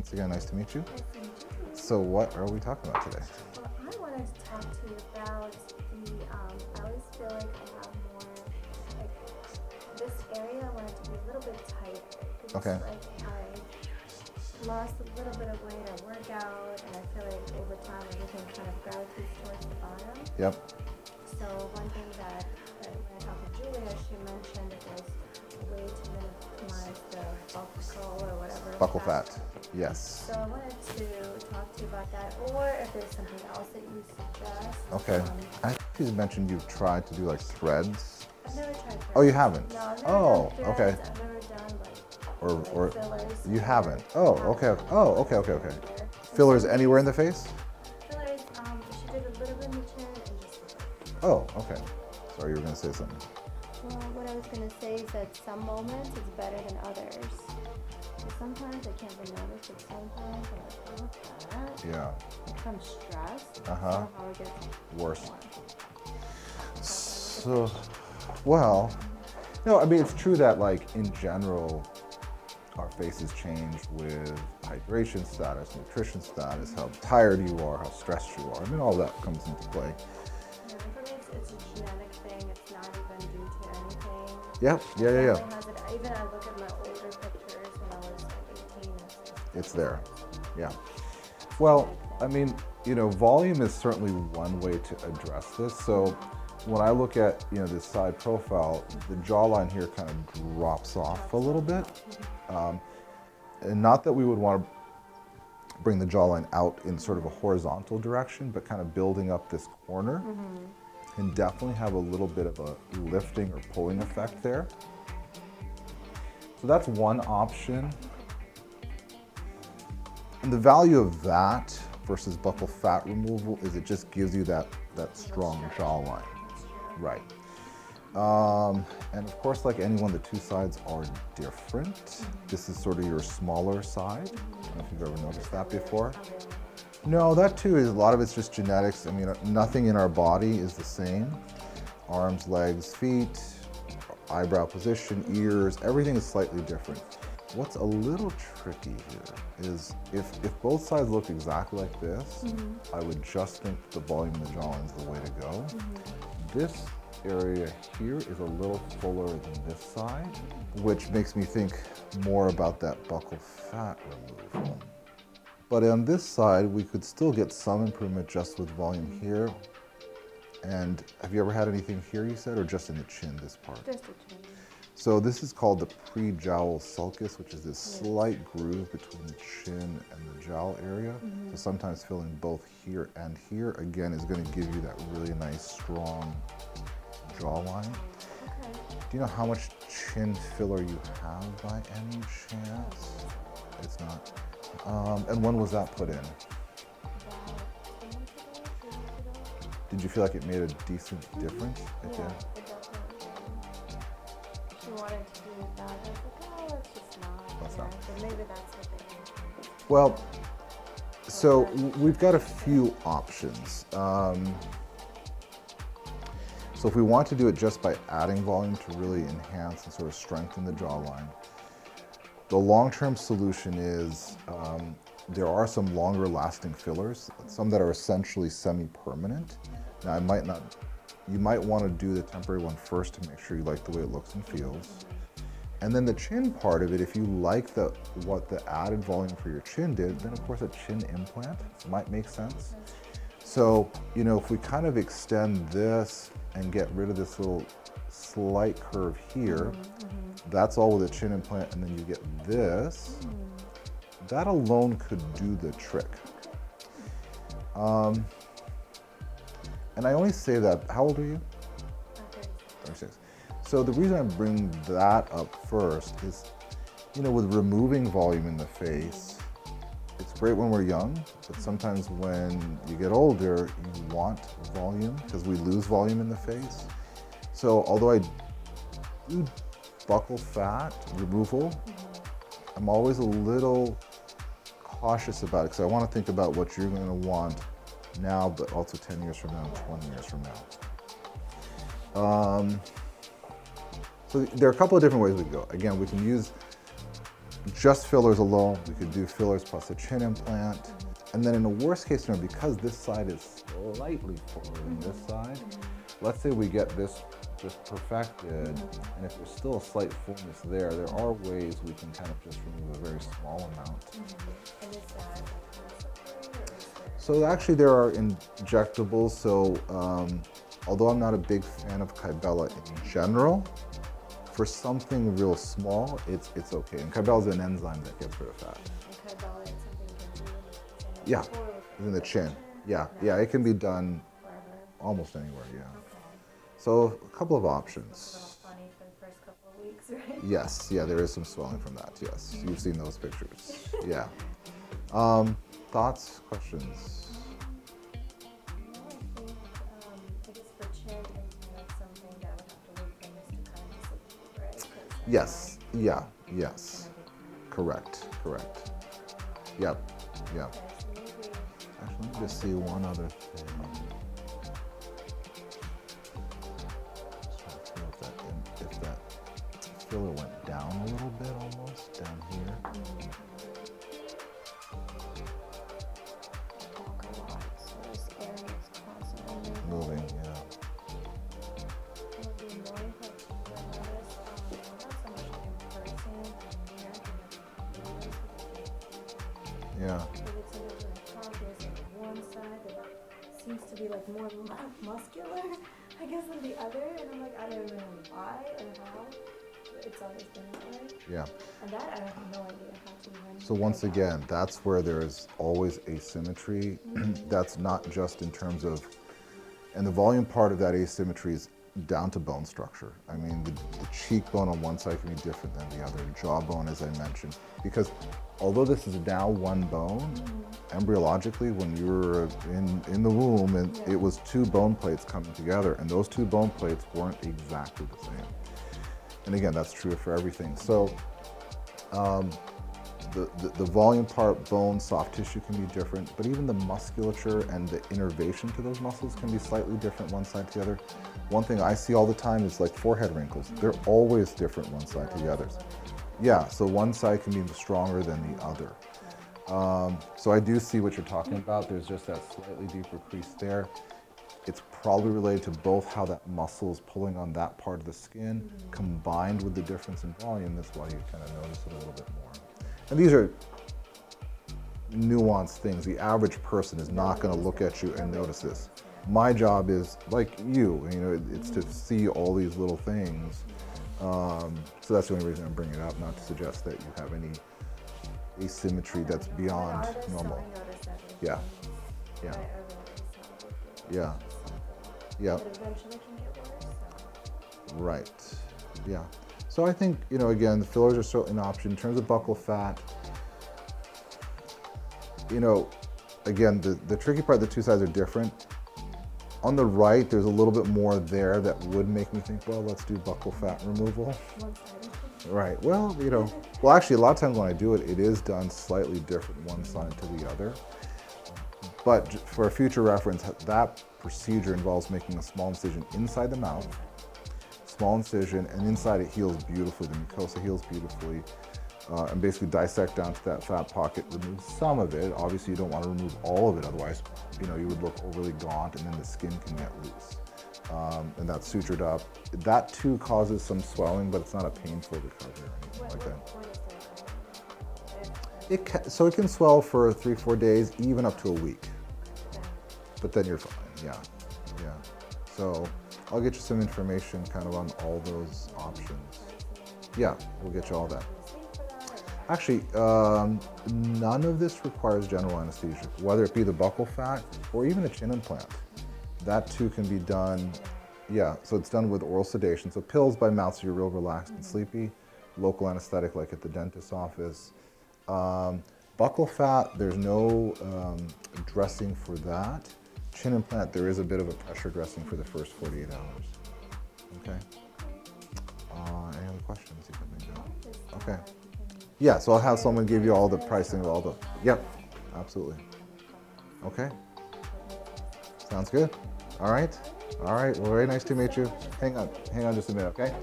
once again, nice to meet you. Nice to meet you. So what are we talking about today? Well, I wanted to talk to you about I always feel like I have more, like, this area I want it to be a little bit tighter. Okay. Like, I lost a little bit of weight at workout, and I feel like over time everything kind of gravitates towards the bottom. Yep. So one thing that when I talked to Julia, she mentioned it was a way to minimize the buckle or whatever. Buckle fat. Yes. So I wanted to talk to you about that, or if there's something else that you suggest. Okay. I think you mentioned you've tried to do like threads. I've never tried threads. Oh, you haven't? No, I've never Oh, done okay. threads. I've never done Or fillers. you haven't? Oh, okay. Oh, okay. Fillers anywhere in the face? Fillers, she did a little bit in the chin and just. Oh, okay. Sorry, you were going to say something. Well, what I was going to say is that some moments it's better than others. So sometimes I can't really notice, but sometimes I'm like, oh, what's that? Yeah. If I'm stressed, Uh-huh. somehow it gets Worse. more. So, well, no, I mean, it's true that like in general, our faces change with hydration status, nutrition status, how tired you are, how stressed you are. I mean, all that comes into play. Yeah, for me, it's a genetic thing. It's not even due to anything. Yeah. Family has it. Even I look at my older pictures when I was like 18. It's there. Yeah. Well, I mean, you know, volume is certainly one way to address this. So when I look at, you know, this side profile, the jawline here kind of drops off a little bit. And not that we would want to bring the jawline out in sort of a horizontal direction, but kind of building up this corner and definitely have a little bit of a lifting or pulling effect there. So that's one option. And the value of that versus buccal fat removal is it just gives you that strong jawline. Right. And of course, like anyone, the two sides are different. This is sort of your smaller side. I don't know if you've ever noticed that before. No, that too is a lot of it's just genetics. I mean, nothing in our body is the same. Arms, legs, feet, eyebrow position, ears, everything is slightly different. What's a little tricky here is if both sides looked exactly like this, I would just think the volume of the jawline is the way to go. This area here is a little fuller than this side, which makes me think more about that buccal fat removal. But on this side, we could still get some improvement just with volume here. And have you ever had anything here, you said, or just in the chin, this part? Just a chin. So this is called the pre-jowl sulcus, which is this slight groove between the chin and the jowl area. So sometimes filling both here and here, again, is going to give you that really nice, strong jawline. Okay. Do you know how much chin filler you have by any chance? It's not. And when was that put in? About 2 months ago, 3 months ago. Did you feel like it made a decent difference? It Yeah, did? it definitely did. She wanted to do it that. I was like, oh, let's just not. Let's yeah, not. but maybe that's what they want. Well, so we've got a few options. So if we want to do it just by adding volume to really enhance and sort of strengthen the jawline, the long-term solution is there are some longer lasting fillers, some that are essentially semi-permanent. Now you might want to do the temporary one first to make sure you like the way it looks and feels. And then the chin part of it, if you like what the added volume for your chin did, then of course a chin implant might make sense. So, you know, if we kind of extend this and get rid of this little slight curve here, that's all with a chin implant, and then you get this, that alone could do the trick. And I only say that, how old are you? 36. So the reason I bring that up first is, you know, with removing volume in the face, it's great when we're young, but sometimes when you get older, you want volume because we lose volume in the face. So although I do buccal fat removal, I'm always a little cautious about it because I want to think about what you're going to want now, but also 10 years from now, 20 years from now. So there are a couple of different ways we can go. Again, we can use just fillers alone. We could do fillers plus a chin implant. And then in a worst case scenario, because this side is slightly fuller than this side, let's say we get this just perfected, and if there's still a slight fullness there are ways we can kind of just remove a very small amount. And is that like or is there... So actually there are injectables, so although I'm not a big fan of Kybella in general, for something real small, it's okay. And Kybella is an enzyme that gets rid of fat. And Kybella is something you can do Yeah, in the chin. Yeah, yeah, it can be done wherever. almost anywhere, yeah. Okay. So a couple of It's a options. little funny for the first couple of weeks, right? Yes, yeah, there is some swelling from that, yes. You've seen those pictures, yeah. Thoughts, questions? I guess for chin, it's something that would have to wait for this to kind of dissipate, right? 'Cause Yes, yeah, yes. kind of Correct, correct. Yep, yep. okay, so maybe Actually, let me just see one other thing. Just trying to feel if that filler went down a little bit almost, down here. walk a lot, so this area is constantly Moving, yeah. It would be more like I noticed, not so much in person, here, Yeah, but it's under the top, there's like one side that seems to be like more muscular, I guess, than the other, and I'm like, I don't even know why or how, but it's always been that way, yeah. and that I have no idea how to even. So once again, that's where there is always asymmetry. That's not just in terms of, and the volume part of that asymmetry is down to bone structure. I mean, the cheekbone on one side can be different than the other, jawbone, as I mentioned, because although this is now one bone, embryologically, when you were in the womb, and it was two bone plates coming together, and those two bone plates weren't exactly the same. And again, that's true for everything. So the volume part, bone, soft tissue can be different, but even the musculature and the innervation to those muscles can be slightly different one side to the other. One thing I see all the time is like forehead wrinkles. They're always different one side to the others. Yeah, so one side can be stronger than the other. So I do see what you're talking about. There's just that slightly deeper crease there. It's probably related to both how that muscle is pulling on that part of the skin, combined with the difference in volume. That's why you kind of notice it a little bit more. And these are nuanced things. The average person is not going to look at you and notice this. My job is, like you know, it's to see all these little things. So that's the only reason I'm bringing it up, not to suggest that you have any asymmetry that's beyond normal. Yeah, yeah, yeah, yeah. But eventually can get worse. So. Right, yeah. So I think, you know, again, the fillers are certainly an option. In terms of buccal fat, you know, again, the tricky part, the two sides are different. On the right, there's a little bit more there that would make me think, well, let's do buccal fat removal. One-sided. Right, well, you know, well, actually, a lot of times when I do it, it is done slightly different one side to the other. But for future reference, that procedure involves making a small incision inside the mouth, small incision, and inside it heals beautifully. The mucosa heals beautifully, and basically dissect down to that fat pocket, remove some of it. Obviously, you don't want to remove all of it, otherwise, you know, you would look overly gaunt, and then the skin can get loose. And that's sutured up. That too causes some swelling, but it's not a painful recovery or anything like that. So it can swell for 3-4 days, even up to a week. But then you're fine, yeah, yeah. So I'll get you some information kind of on all those options. Yeah, we'll get you all that. Actually, none of this requires general anesthesia, whether it be the buccal fat or even a chin implant. That too can be done, yeah, so it's done with oral sedation. So pills by mouth, so you're real relaxed and sleepy. Local anesthetic like at the dentist's office. Buccal fat, there's no dressing for that. Chin implant, there is a bit of a pressure dressing for the first 48 hours. Okay. Any other questions you can think of? Okay. Yeah, so I'll have someone give you all the pricing of all the, yep, absolutely. Okay. Sounds good. All right. All right, well, very nice to meet you. Hang on just a minute, okay?